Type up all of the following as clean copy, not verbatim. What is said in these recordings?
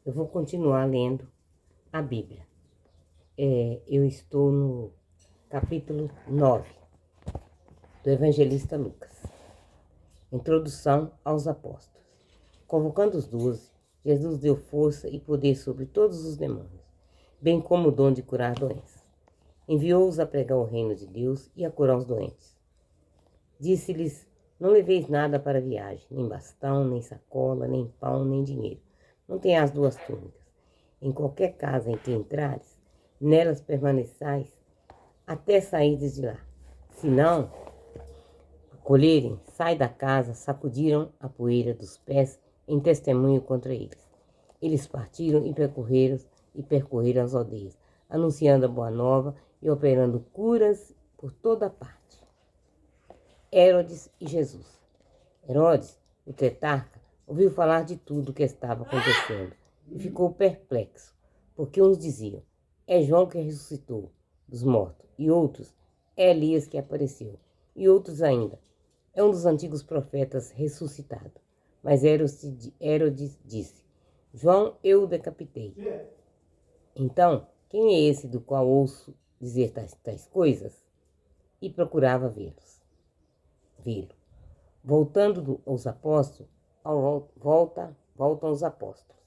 Eu vou continuar lendo a Bíblia. Eu estou no capítulo 9 do Evangelista Lucas. Introdução aos apóstolos. Convocando os 12, Jesus deu força e poder sobre todos os demônios, bem como o dom de curar doenças. Enviou-os a pregar o reino de Deus e a curar os doentes. Disse-lhes: não leveis nada para a viagem, nem bastão, nem sacola, nem pão, nem dinheiro. Não tenhais 2 túnicas. Em qualquer casa em que entrares, nelas permaneçais até saídes de lá. Se não acolherem, sai da casa, sacudiram a poeira dos pés em testemunho contra eles. Eles partiram e percorreram as aldeias, anunciando a boa nova e operando curas por toda parte. Herodes e Jesus. Herodes, o tetrarca, ouviu falar de tudo o que estava acontecendo e ficou perplexo, porque uns diziam: é João que ressuscitou dos mortos, e outros: é Elias que apareceu, e outros ainda: é um dos antigos profetas ressuscitado. Mas Herodes disse: João eu o decapitei. Então, quem é esse do qual ouço dizer tais coisas? E procurava vê-lo. Voltando aos apóstolos, voltam os apóstolos.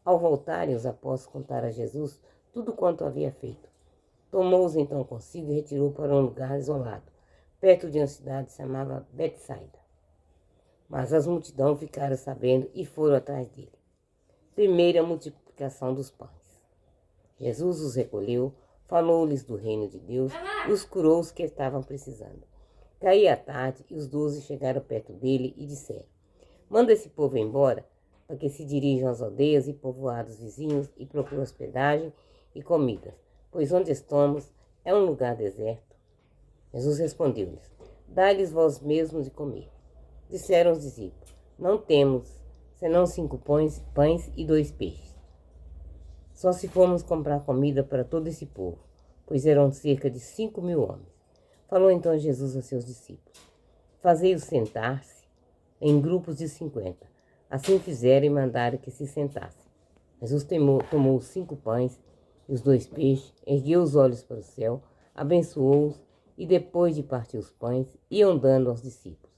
Ao voltarem, os apóstolos contaram a Jesus tudo quanto havia feito. Tomou-os então consigo e retirou para um lugar isolado, perto de uma cidade chamada Betsaida. Mas as multidões ficaram sabendo e foram atrás dele. Primeira multiplicação dos pães. Jesus os recolheu, falou-lhes do reino de Deus e os curou os que estavam precisando. Caía a tarde e os 12 chegaram perto dele e disseram: manda esse povo embora, para que se dirijam às aldeias e povoados vizinhos e procurem hospedagem e comidas, pois onde estamos é um lugar deserto. Jesus respondeu-lhes: dai-lhes vós mesmos de comer. Disseram os discípulos: não temos, senão 5 pães e 2 peixes. Só se formos comprar comida para todo esse povo, pois eram cerca de 5.000 homens. Falou então Jesus a seus discípulos: fazei-os sentar-se em grupos de 50. Assim fizeram e mandaram que se sentassem. Jesus tomou os 5 pães e os 2 peixes, ergueu os olhos para o céu, abençoou-os e, depois de partir os pães, iam dando aos discípulos,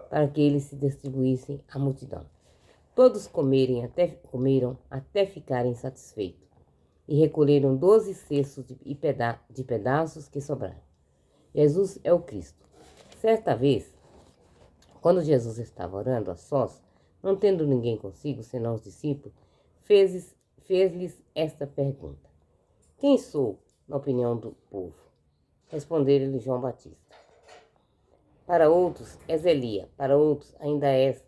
para que eles se distribuíssem à multidão. Todos comeram até ficarem satisfeitos e recolheram 12 cestos de pedaços que sobraram. Jesus é o Cristo. Certa vez, quando Jesus estava orando a sós, não tendo ninguém consigo, senão os discípulos, fez-lhes esta pergunta: quem sou, na opinião do povo? Responderam-lhe João Batista. Para outros és Elias, para outros ainda és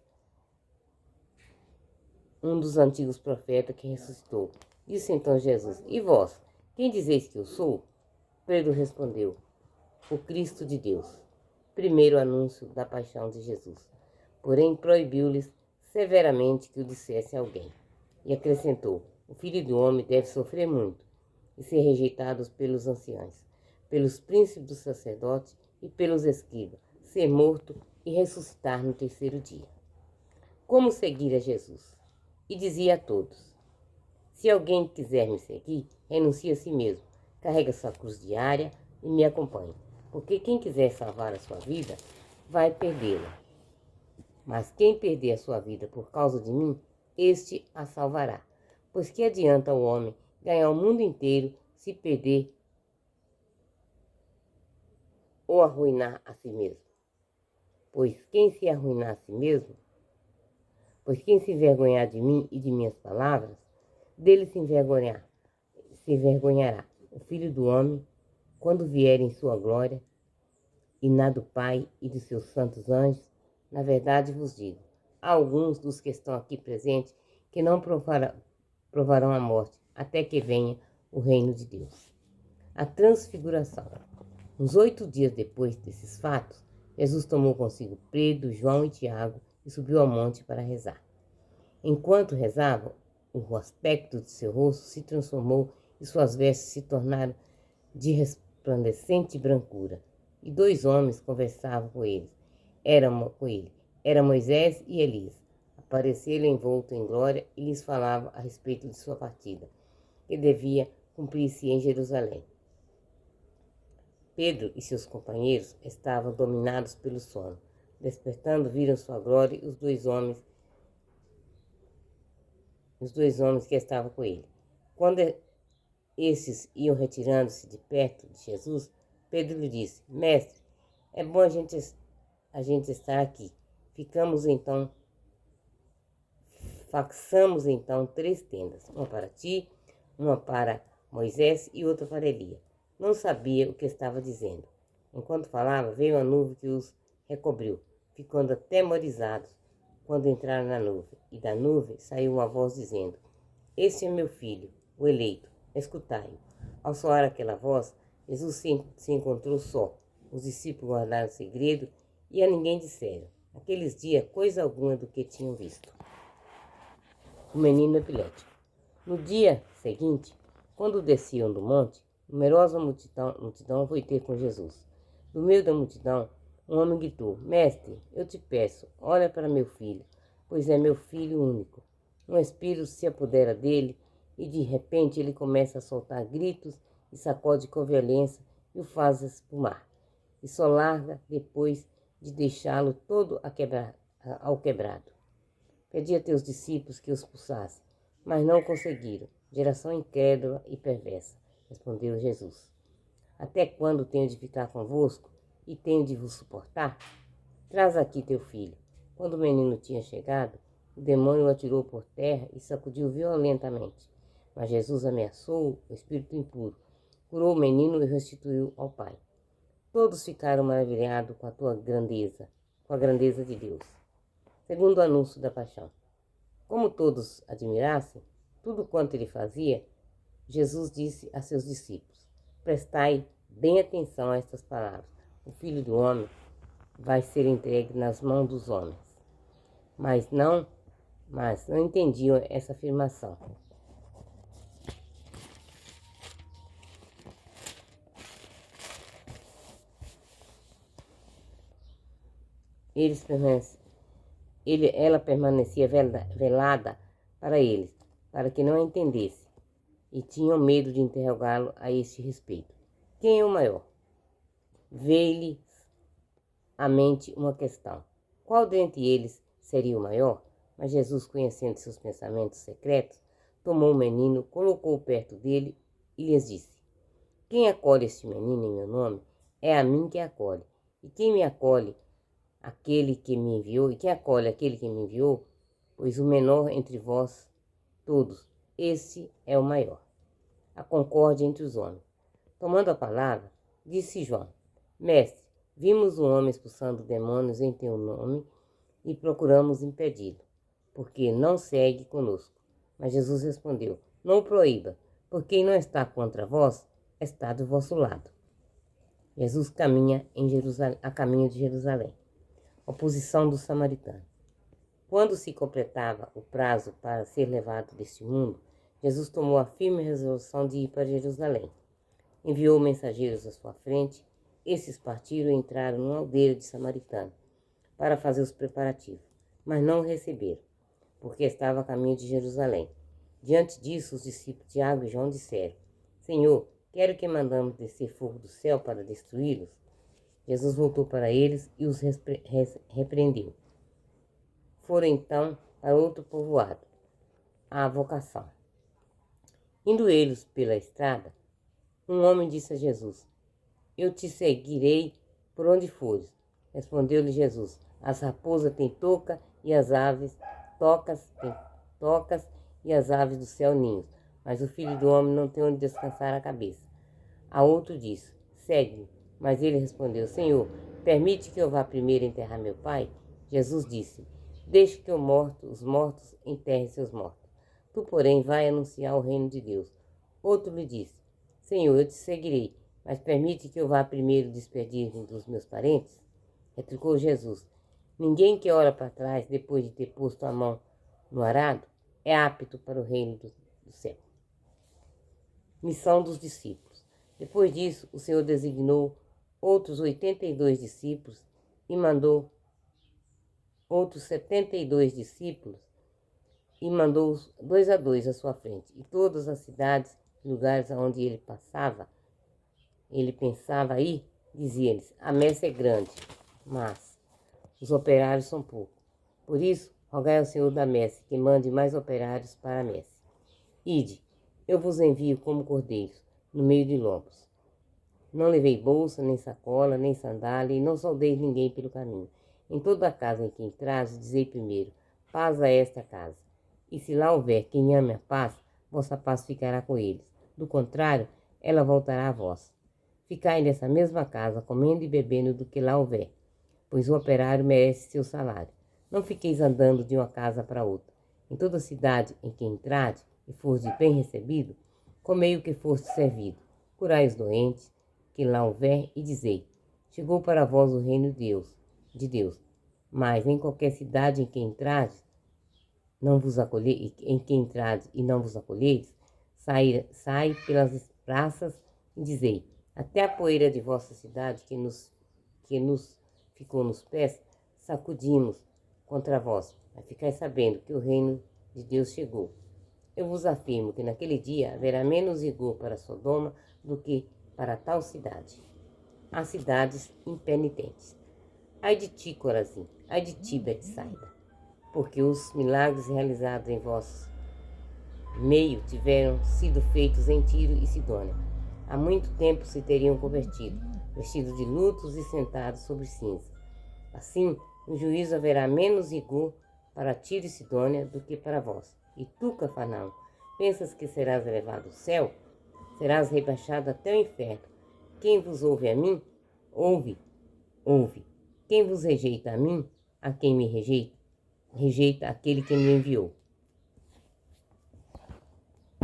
um dos antigos profetas que ressuscitou. Disse então Jesus: e vós, quem dizeis que eu sou? Pedro respondeu: o Cristo de Deus. Primeiro anúncio da paixão de Jesus. Porém, proibiu-lhes severamente que o dissesse a alguém. E acrescentou: o Filho do Homem deve sofrer muito e ser rejeitado pelos anciãos, pelos príncipes dos sacerdotes e pelos escribas, ser morto e ressuscitar no 3º dia. Como seguir a Jesus? E dizia a todos: se alguém quiser me seguir, renuncie a si mesmo, carregue sua cruz diária e me acompanhe. Porque quem quiser salvar a sua vida, vai perdê-la. Mas quem perder a sua vida por causa de mim, este a salvará. Pois que adianta o homem ganhar o mundo inteiro se perder ou arruinar a si mesmo? Pois quem se arruinar a si mesmo, pois quem se envergonhar de mim e de minhas palavras, dele se envergonhará o Filho do Homem, quando vier em sua glória, e na do Pai e dos seus santos anjos. Na verdade vos digo, há alguns dos que estão aqui presentes que não provarão a morte, até que venha o reino de Deus. A transfiguração. Uns 8 dias depois desses fatos, Jesus tomou consigo Pedro, João e Tiago e subiu ao monte para rezar. Enquanto rezava, o aspecto de seu rosto se transformou e suas vestes se tornaram de resplandecente brancura. E 2 homens conversavam com ele. Era Moisés e Elias, aparecia-lhe envolto em glória e lhes falava a respeito de sua partida, que devia cumprir-se em Jerusalém. Pedro e seus companheiros estavam dominados pelo sono. Despertando, viram sua glória e os dois homens que estavam com ele. Quando esses iam retirando-se de perto de Jesus, Pedro lhe disse: Mestre, é bom a gente estar aqui. Façamos então 3 tendas, uma para ti, uma para Moisés e outra para Elias. Não sabia o que estava dizendo. Enquanto falava, veio a nuvem que os recobriu, ficando atemorizados quando entraram na nuvem. E da nuvem saiu uma voz dizendo: Este é meu filho, o eleito, escutai-o. Ao soar aquela voz, Jesus se encontrou só. Os discípulos guardaram o segredo e a ninguém disseram, naqueles dias, coisa alguma do que tinham visto. O menino epilético. No dia seguinte, quando desciam do monte, numerosa multidão foi ter com Jesus. No meio da multidão, um homem gritou: Mestre, eu te peço, olha para meu filho, pois é meu filho único. Um espírito se apodera dele e de repente ele começa a soltar gritos e sacode com violência e o faz espumar. E só larga depois de deixá-lo todo ao quebrado. Pedi a teus discípulos que os expulsassem, mas não conseguiram. Geração incrédula e perversa, respondeu Jesus. Até quando tenho de ficar convosco e tenho de vos suportar? Traz aqui teu filho. Quando o menino tinha chegado, o demônio o atirou por terra e sacudiu violentamente. Mas Jesus ameaçou o espírito impuro, curou o menino e restituiu ao pai. Todos ficaram maravilhados com a grandeza de Deus. Segundo o anúncio da paixão. Como todos admirassem tudo quanto ele fazia, Jesus disse a seus discípulos: Prestai bem atenção a estas palavras. O Filho do Homem vai ser entregue nas mãos dos homens. Mas não entendiam essa afirmação. Ela permanecia velada para eles, para que não a entendesse, e tinham medo de interrogá-lo a este respeito. Quem é o maior? Veio-lhes à mente uma questão. Qual dentre eles seria o maior? Mas Jesus, conhecendo seus pensamentos secretos, tomou o menino, colocou-o perto dele e lhes disse: Quem acolhe este menino em meu nome, é a mim que acolhe. E quem me acolhe, aquele que me enviou, pois o menor entre vós todos, esse é o maior. A concórdia entre os homens. Tomando a palavra, disse João: Mestre, vimos um homem expulsando demônios em teu nome e procuramos impedi-lo, porque não segue conosco. Mas Jesus respondeu: Não o proíba, porque quem não está contra vós, está do vosso lado. Jesus caminha a caminho de Jerusalém. Oposição do samaritano. Quando se completava o prazo para ser levado deste mundo, Jesus tomou a firme resolução de ir para Jerusalém. Enviou mensageiros à sua frente. Esses partiram e entraram numa aldeia de samaritano para fazer os preparativos, mas não o receberam, porque estava a caminho de Jerusalém. Diante disso, os discípulos Tiago e João disseram: Senhor, quero que mandamos descer fogo do céu para destruí-los? Jesus voltou para eles e os repreendeu. Foram então para outro povoado, a vocação. Indo eles pela estrada, um homem disse a Jesus: Eu te seguirei por onde fores. Respondeu-lhe Jesus: As raposas têm toca e as aves têm tocas e as aves do céu ninhos, mas o Filho do Homem não tem onde descansar a cabeça. A outro disse: Segue-me. Mas ele respondeu: Senhor, permite que eu vá primeiro enterrar meu pai? Jesus disse: Deixe que os mortos enterrem seus mortos. Tu, porém, vai anunciar o reino de Deus. Outro lhe disse: Senhor, eu te seguirei, mas permite que eu vá primeiro despedir-me dos meus parentes? Replicou Jesus: Ninguém que olha para trás, depois de ter posto a mão no arado, é apto para o reino do céu. Missão dos discípulos. Depois disso, o Senhor designou outros 82 discípulos e mandou outros 72 discípulos e mandou-os 2 a 2 à sua frente. E todas as cidades, lugares onde ele passava, ele pensava ir, dizia-lhes: a messe é grande, mas os operários são poucos. Por isso, rogai ao Senhor da messe que mande mais operários para a messe. Ide, eu vos envio como cordeiros no meio de lobos. Não levei bolsa, nem sacola, nem sandália, e não saudeis ninguém pelo caminho. Em toda a casa em que entrares, dizei primeiro: paz a esta casa. E se lá houver quem ame a paz, vossa paz ficará com eles. Do contrário, ela voltará a vós. Ficai nessa mesma casa, comendo e bebendo do que lá houver, pois o operário merece seu salário. Não fiqueis andando de uma casa para outra. Em toda cidade em que entrade e fordes bem recebido, comei o que foste servido. Curai os doentes que lá houver e dizei: chegou para vós o reino de Deus. Mas em qualquer cidade em que entrades, e não vos acolheis, sai pelas praças e dizei: até a poeira de vossa cidade que nos ficou nos pés, sacudimos contra vós, mas ficai sabendo que o reino de Deus chegou. Eu vos afirmo que naquele dia haverá menos rigor para Sodoma do que para tal cidade. As cidades impenitentes. Ai de ti, Corazim, ai de ti, Betsaida, porque os milagres realizados em vosso meio tiveram sido feitos em Tiro e Sidônia. Há muito tempo se teriam convertido, vestidos de lutos e sentados sobre cinzas. Assim, no juízo haverá menos rigor para Tiro e Sidônia do que para vós. E tu, Cafarnaum, pensas que serás elevado ao céu? Serás rebaixado até o inferno. Quem vos ouve a mim, ouve. Quem vos rejeita a mim, a quem me rejeita, rejeita aquele que me enviou.